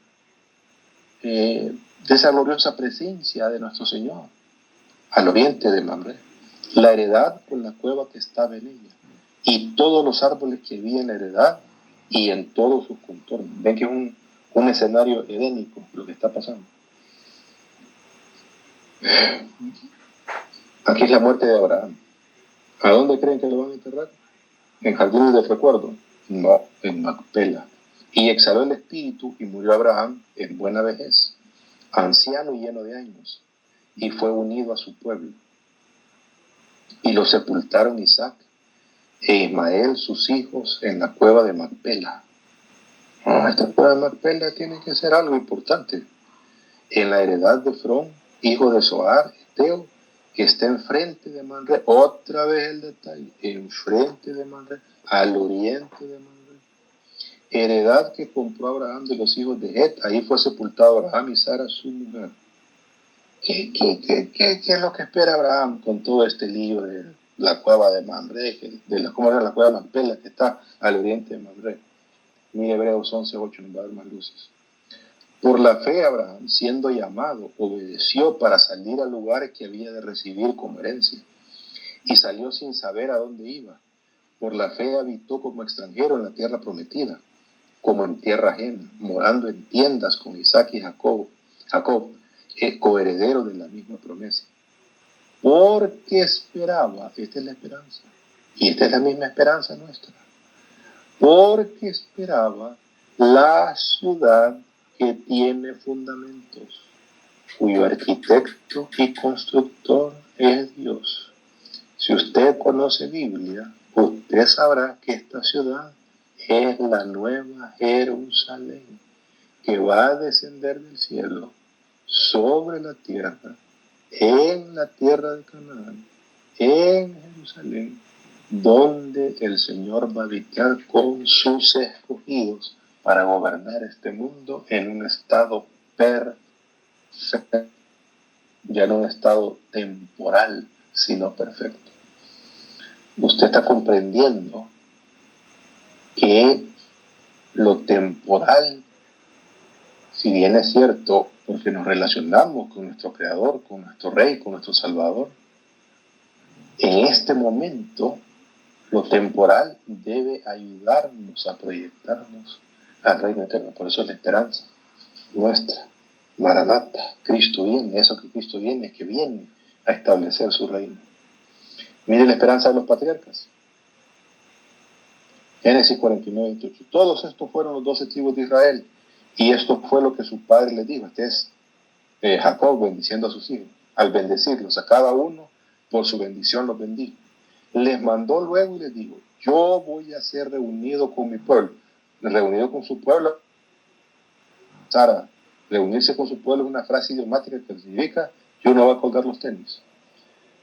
Speaker 1: de esa gloriosa presencia de nuestro Señor, al oriente de Mamre, la heredad con la cueva que estaba en ella, y todos los árboles que vi en la heredad y en todos sus contornos. Ven que es un escenario edénico lo que está pasando. Aquí es la muerte de Abraham. ¿A dónde creen que lo van a enterrar? ¿En jardines del recuerdo? No, en Macpela. Y exhaló el espíritu y murió Abraham en buena vejez, anciano y lleno de años, y fue unido a su pueblo. Y lo sepultaron Isaac e Ismael, sus hijos, en la cueva de Macpela. Esta cueva de Macpela tiene que ser algo importante. En la heredad de Efrón, hijo de Zohar, Eteo, que está enfrente de Mamre. Otra vez el detalle, enfrente de Mamre, al oriente de Mamre. Heredad que compró Abraham de los hijos de Het. Ahí fue sepultado Abraham y Sara, su mujer. ¿Qué es lo que espera Abraham con todo este lío de la cueva de Mamre, cómo era la cueva de Macpela, que está al oriente de Mamre? Mire Hebreos 11:8, nos va a dar más luces. Por la fe Abraham, siendo llamado, obedeció para salir al lugar que había de recibir como herencia, y salió sin saber a dónde iba. Por la fe habitó como extranjero en la tierra prometida, como en tierra ajena, morando en tiendas con Isaac y Jacob, coheredero de la misma promesa. Porque esperaba, esta es la esperanza, y esta es la misma esperanza nuestra, porque esperaba la ciudad que tiene fundamentos, cuyo arquitecto y constructor es Dios. Si usted conoce Biblia, usted sabrá que esta ciudad es la nueva Jerusalén, que va a descender del cielo sobre la tierra, en la tierra de Canaán, en Jerusalén, donde el Señor va a habitar con sus escogidos para gobernar este mundo en un estado perfecto, ya no un estado temporal, sino perfecto. Usted está comprendiendo que lo temporal, si bien es cierto, porque nos relacionamos con nuestro Creador, con nuestro Rey, con nuestro Salvador, en este momento lo temporal debe ayudarnos a proyectarnos al reino eterno. Por eso es la esperanza nuestra. Maranata, Cristo viene. Eso que Cristo viene es que viene a establecer su reino. Mire la esperanza de los patriarcas. Génesis 49:28. Todos estos fueron los 12 tribus de Israel. Y esto fue lo que su padre les dijo. Este es Jacob bendiciendo a sus hijos. Al bendecirlos a cada uno, por su bendición los bendijo. Les mandó luego y les dijo: yo voy a ser reunido con mi pueblo. Reunido con su pueblo. Sara, reunirse con su pueblo es una frase idiomática que significa: yo no voy a colgar los tenis.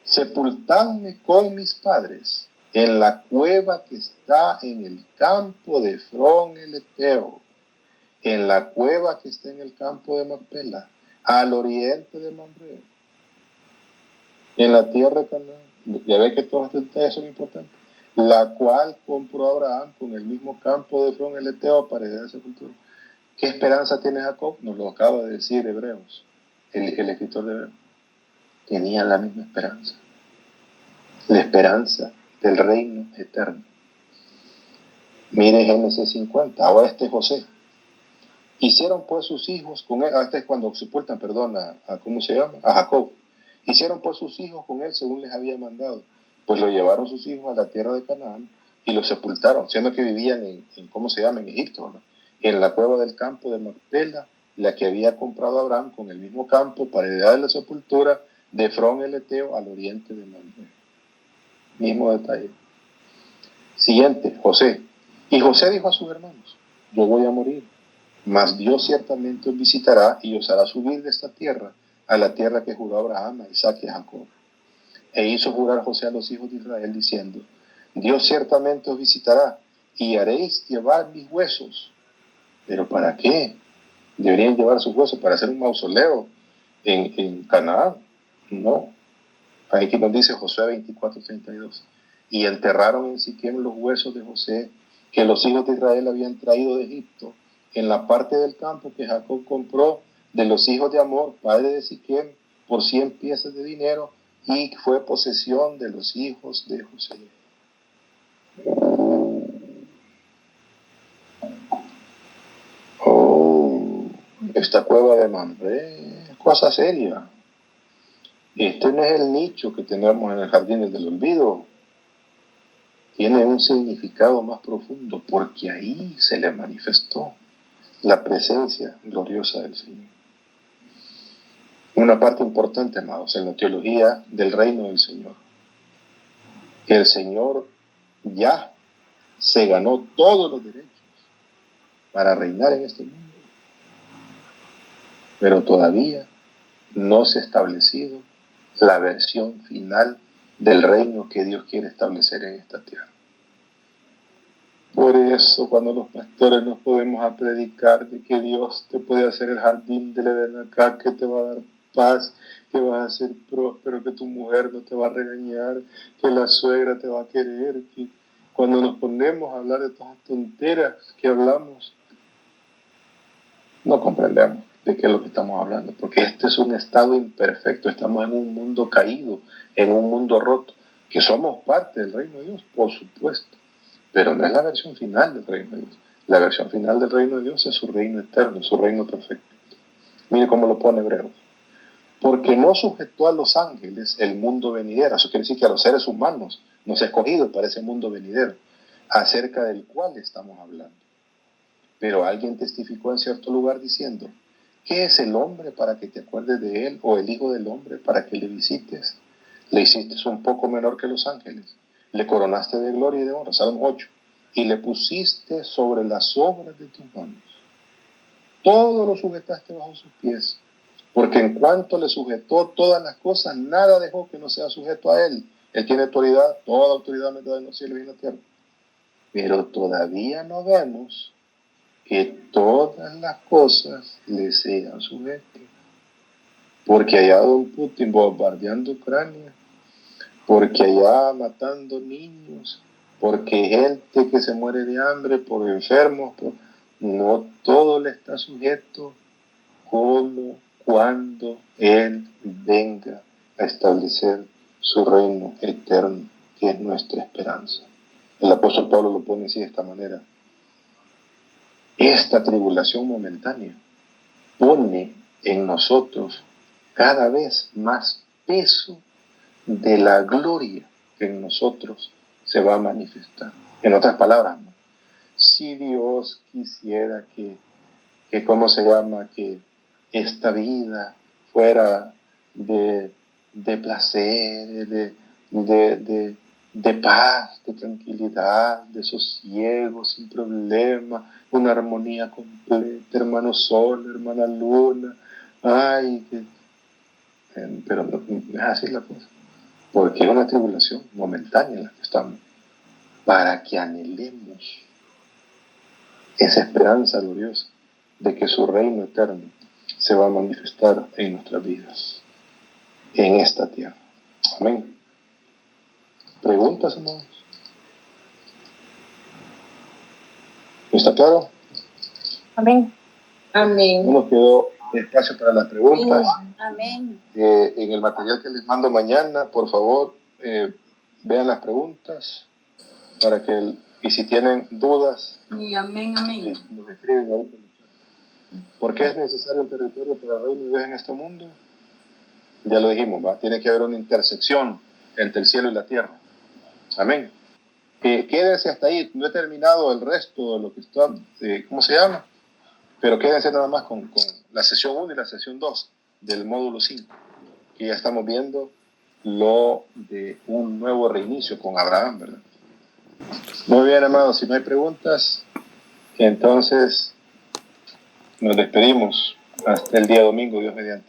Speaker 1: Sepultadme con mis padres en la cueva que está en el campo de Efrón el Eteo, en la cueva que está en el campo de Macpela, al oriente de Mamre, en la tierra de Canaán. Ya ve que todos estos detalles son importantes. La cual compró Abraham con el mismo campo de Efrón el Eteo para heredar esa cultura. ¿Qué esperanza tiene Jacob? Nos lo acaba de decir Hebreos, el escritor de Hebreos. Tenían la misma esperanza. La esperanza del reino eterno. Mire Génesis 50. Ahora José. Hicieron pues sus hijos con él. Este es cuando sepultan, perdón, ¿cómo se llama? A Jacob. Hicieron pues sus hijos con él según les había mandado. Pues lo llevaron sus hijos a la tierra de Canaán y lo sepultaron, siendo que vivían en ¿cómo se llama? En Egipto, ¿no? En la cueva del campo de Macpela, la que había comprado Abraham con el mismo campo para heredar la sepultura de Efrón el Eteo al oriente de Mamre. Mismo detalle. Siguiente, José. Y José dijo a sus hermanos: yo voy a morir, mas Dios ciertamente os visitará y os hará subir de esta tierra a la tierra que juró Abraham, a Isaac y a Jacob. E hizo jurar José a los hijos de Israel diciendo: Dios ciertamente os visitará y haréis llevar mis huesos. ¿Pero para qué? ¿Deberían llevar sus huesos para hacer un mausoleo en Canaán? No. Aquí nos dice Josué 24:32. Y enterraron en Siquem los huesos de José que los hijos de Israel habían traído de Egipto, en la parte del campo que Jacob compró de los hijos de Amor, padre de Siquem, por 100 piezas de dinero, y fue posesión de los hijos de José. Oh, esta cueva de Mamre, cosa seria. Este no es el nicho que tenemos en el jardín del olvido. Tiene un significado más profundo, porque ahí se le manifestó la presencia gloriosa del Señor. Una parte importante, amados, en la teología del reino del Señor. El Señor ya se ganó todos los derechos para reinar en este mundo, pero todavía no se ha establecido la versión final del reino que Dios quiere establecer en esta tierra. Por eso, cuando los pastores nos podemos a predicar de que Dios te puede hacer el jardín del Edén acá, que te va a dar paz, que vas a ser próspero, que tu mujer no te va a regañar, que la suegra te va a querer, que cuando nos ponemos a hablar de todas las tonteras que hablamos, no comprendemos de qué es lo que estamos hablando, porque este es un estado imperfecto, estamos en un mundo caído, en un mundo roto, que somos parte del reino de Dios, por supuesto, pero no es la versión final del reino de Dios. La versión final del reino de Dios es su reino eterno, su reino perfecto. Mire cómo lo pone Hebreos. Porque no sujetó a los ángeles el mundo venidero. Eso quiere decir que a los seres humanos nos ha escogido para ese mundo venidero, acerca del cual estamos hablando. Pero alguien testificó en cierto lugar diciendo: ¿qué es el hombre para que te acuerdes de él? ¿O el hijo del hombre para que le visites? Le hiciste un poco menor que los ángeles. Le coronaste de gloria y de honra. Salmo 8. Y le pusiste sobre las obras de tus manos. Todo lo sujetaste bajo sus pies. Porque en cuanto le sujetó todas las cosas, nada dejó que no sea sujeto a él. Él tiene autoridad, toda autoridad me da en los cielos y en la tierra. Pero todavía no vemos que todas las cosas le sean sujetas. Porque allá don Putin bombardeando Ucrania, porque allá matando niños, porque gente que se muere de hambre, por enfermos, no todo le está sujeto como cuando Él venga a establecer su reino eterno, que es nuestra esperanza. El apóstol Pablo lo pone así de esta manera: esta tribulación momentánea pone en nosotros cada vez más peso de la gloria que en nosotros se va a manifestar. En otras palabras, ¿no? Si Dios quisiera que ¿cómo se llama? Que esta vida fuera de placer, de paz, de tranquilidad, de sosiego, sin problema, una armonía completa, hermano sol, hermana luna. Ay, pero no es así la cosa, porque es una tribulación momentánea en la que estamos, para que anhelemos esa esperanza gloriosa de que su reino eterno se va a manifestar en nuestras vidas, en esta tierra. Amén. ¿Preguntas, hermanos? ¿Está claro?
Speaker 3: Amén.
Speaker 4: Amén.
Speaker 1: Nos quedó espacio para las preguntas.
Speaker 3: Amén.
Speaker 1: En el material que les mando mañana, por favor, vean las preguntas para que, y si tienen dudas,
Speaker 2: Y amén, amén.
Speaker 1: nos escriben ahorita. ¿Por qué es necesario el territorio para el reino de Dios en este mundo? Ya lo dijimos, ¿va? Tiene que haber una intersección entre el cielo y la tierra. Amén. Quédense hasta ahí. No he terminado el resto de lo que está, ¿cómo se llama? Pero quédense nada más con la sesión 1 y la sesión 2 del módulo 5, que ya estamos viendo lo de un nuevo reinicio con Abraham, ¿verdad? Muy bien, amados, si no hay preguntas, entonces nos despedimos hasta el día domingo, Dios mediante.